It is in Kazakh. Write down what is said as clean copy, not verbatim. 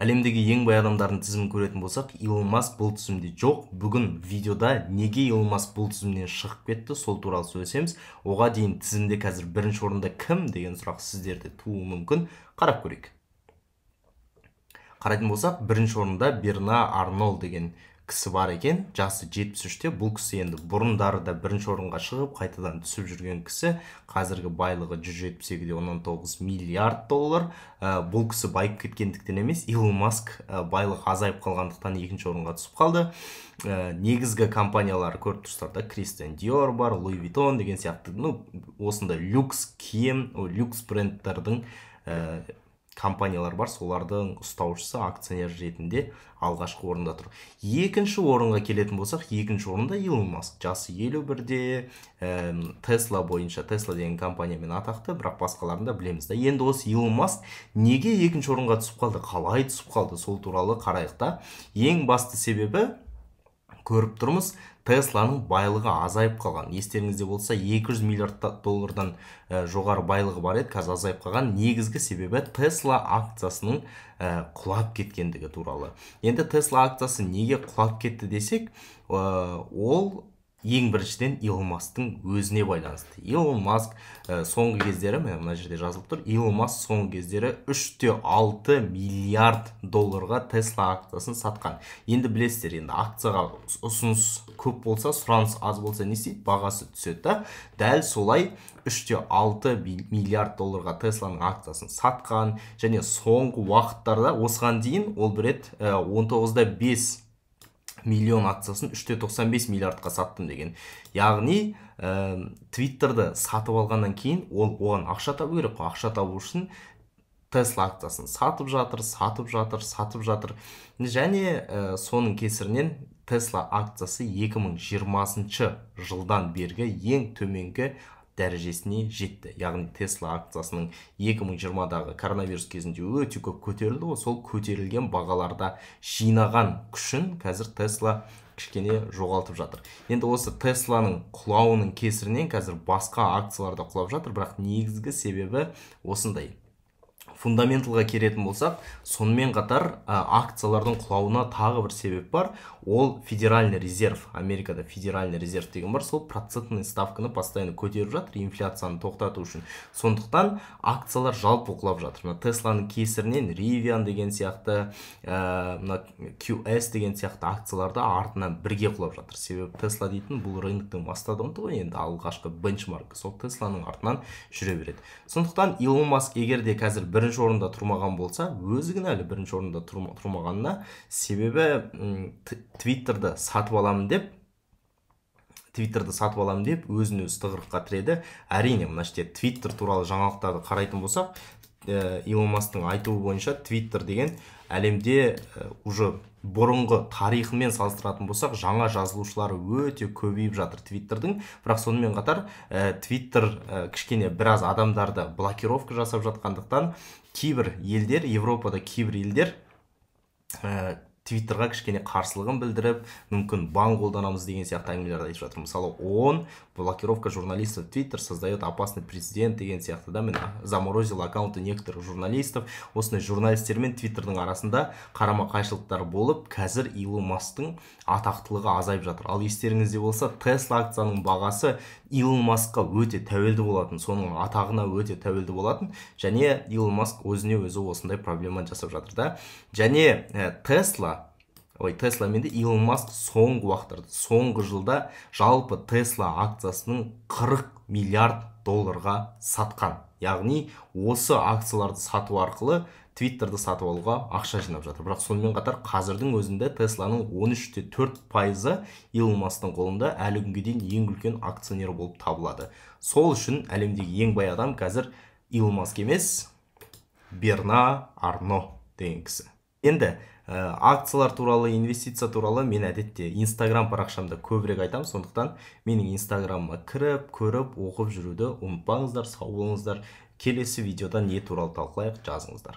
Әлемдегі ең бай адамдардың тізімін көретін болсақ, Илон Маск бұл тізімде жоқ. Бүгін видеода неге Илон Маск бұл тізімнен шығып кетті, сол туралы сөйлесеміз. Оған дейін тізімде қазір бірінші орында кім деген сұрақ сіздерде тууы мүмкін. Қарап көрейік. Қарайтын болсақ, бірінші орында Берна Арнол деген кісі бар екен. Жасы 73-те. Бұл кісі енді бұрындары да бірінші орынға шығып, қайтадан түсіп жүрген кісі. Қазіргі байлығы 172,9 миллиард доллар. Бұл кісі байып кеткендіктен емес, Илон Маск байлық азайып қалғандықтан екінші орынға түсіп қалды. Негізгі компаниялар көріп тұрсыздар, Christian Dior бар, Louis Vuitton деген сияқты, осындай люкс киім, люкс брендтердің компаниялар бар, солардың ұстаушысы акционер ретінде алғашқы орында тұр. Екінші орынға келетін болсақ, екінші орында Илон Маск. Жасы 51-де, Tesla бойынша, Tesla деген компаниямен атақты, бірақ басқаларында білеміз. Енді осы Илон Маск неге екінші орынға түсіп қалды, қалай түсіп қалды, сол туралы қарайық та. Ең басты себебі көріп тұрмыз, Тесланың байлығы азайып қалған. Естеріңізде болса, 200 миллиард доллардан жоғары байлығы бар еді, қазір азайып қалған. Негізгі себебі Tesla акциясының құлап кеткендігі туралы. Енді Tesla акциясы неге құлап кетті десек, ол ең біріншіден Илон Масктың өзіне байланысты. Илон Маск соңғы кездері, мына жерде жазылып тұр, Илон Маск соңғы кездері 3,6 миллиард долларға Tesla акциясын сатқан. Енді білесіздер, енді акцияға ұсыныс көп болса, сұраныс аз болса не істейді? Бағасы түседі. Дәл солай 3,6 миллиард долларға Тесланың акциясын сатқан, және соңғы уақыттарда осыған дейін ол бір рет 19,5 миллион акциясын 3,95 миллиардқа саттым деген. Яғни Твиттерді сатып алғаннан кейін оған ақша табу керек. Ақша табу үшін Tesla акциясын сатып жатыр. Және соның кесірінен Tesla акциясы 2020 жылдан бергі ең төменгі дәрежесіне жетті. Яғни Tesla акциясының 2020-дағы коронавирус кезінде өте көп көтерілді. Сол көтерілген бағаларда жинаған күшін қазір Tesla кішкене жоғалтып жатыр. Енді осы Tesla'ның құлауының кесірінен қазір басқа акцияларда құлап жатыр, бірақ негізгі себебі осындай. Фундаменталға келетін болсақ, сонымен қатар акциялардың құлауына тағы бір себеп бар. Ол федеральный резерв. Америкада федеральный резерв деген бар. Сол процентный ставканы постоянно көтеріп жатыр, инфляцияны тоқтату үшін. Сондықтан акциялар жалпы құлап жатыр. Тесланың кесірінен Rivian деген сияқты, QS деген сияқты акцияларда артынан бірге құлап жатыр. Себебі Tesla дейтін бұл рыноктың мастодонты ғой, енді алғашқы бенчмарк. Сол Тесланың артынан жүре береді. Сондықтан Илон Маск егерде қазір бірінші орында тұрмаған болса, өзі кінәлі бірінші орында тұрмағанына, себебі Твиттерді сатып аламын деп, өзін өзі тығырыққа тіреді. Әрине, мына жерде Твиттер туралы жаңалықтарды қарайтын болсақ, Илон Масктың айтуы бойынша Твиттер деген әлемде уже бұрынғы тарихымен салыстыратын болсақ, жаңа жазылушылары өте көбейіп жатыр Твиттердің. Бірақ сонымен қатар Твиттер кішкене біраз адамдарды блокировка жасап жатқандықтан, кейбір елдер, Европада кейбір елдер Твиттерға кішкене қарсылығын білдіріп, мүмкін бан қолданамыз деген сияқты әңгімелерді айтып жатыр. Мысалы, ООН блокировка журналистов Твиттер создает опасный прецедент деген сияқты да, заморозил аккаунты некоторых журналистов. Осындай журналистер мен Твиттердің арасында қарама-қайшылықтар болып, қазір Илон Масктың атақтылығы азайып жатыр. Ал естеріңізде болса, Tesla акцияның бағасы Илон Маскқа өте тәуелді болатын, соның атағына өте тәуелді болатын, және Илон Маск өзіне өзі осындай проблема жасап жатыр да. Және Tesla менде Илон Маск соңғы уақыттарда, соңғы жылда жалпы Tesla акциясының 40 миллиард долларға сатқан. Яғни осы акцияларды сату арқылы Твиттерді сатып алуға ақша жинап жатыр. Бірақ сонымен қатар қазірдің өзінде Тесланың 13,4% Илон Масктың қолында, әлі күнге дейін ең үлкен акционер болып табылады. Сол үшін әлемдегі ең бай адам қазір Илон Маск емес, Берна Арно деген кісі. Енді акциялар туралы, инвестиция туралы мен әдетте Instagram парақшамда көбірек айтам, сондықтан менің Instagram'ыма кіріп, көріп, оқып жүруді ұмытпаңыздар, сау болыңыздар. Келесі видеода не туралы талқылайық, жазыңыздар.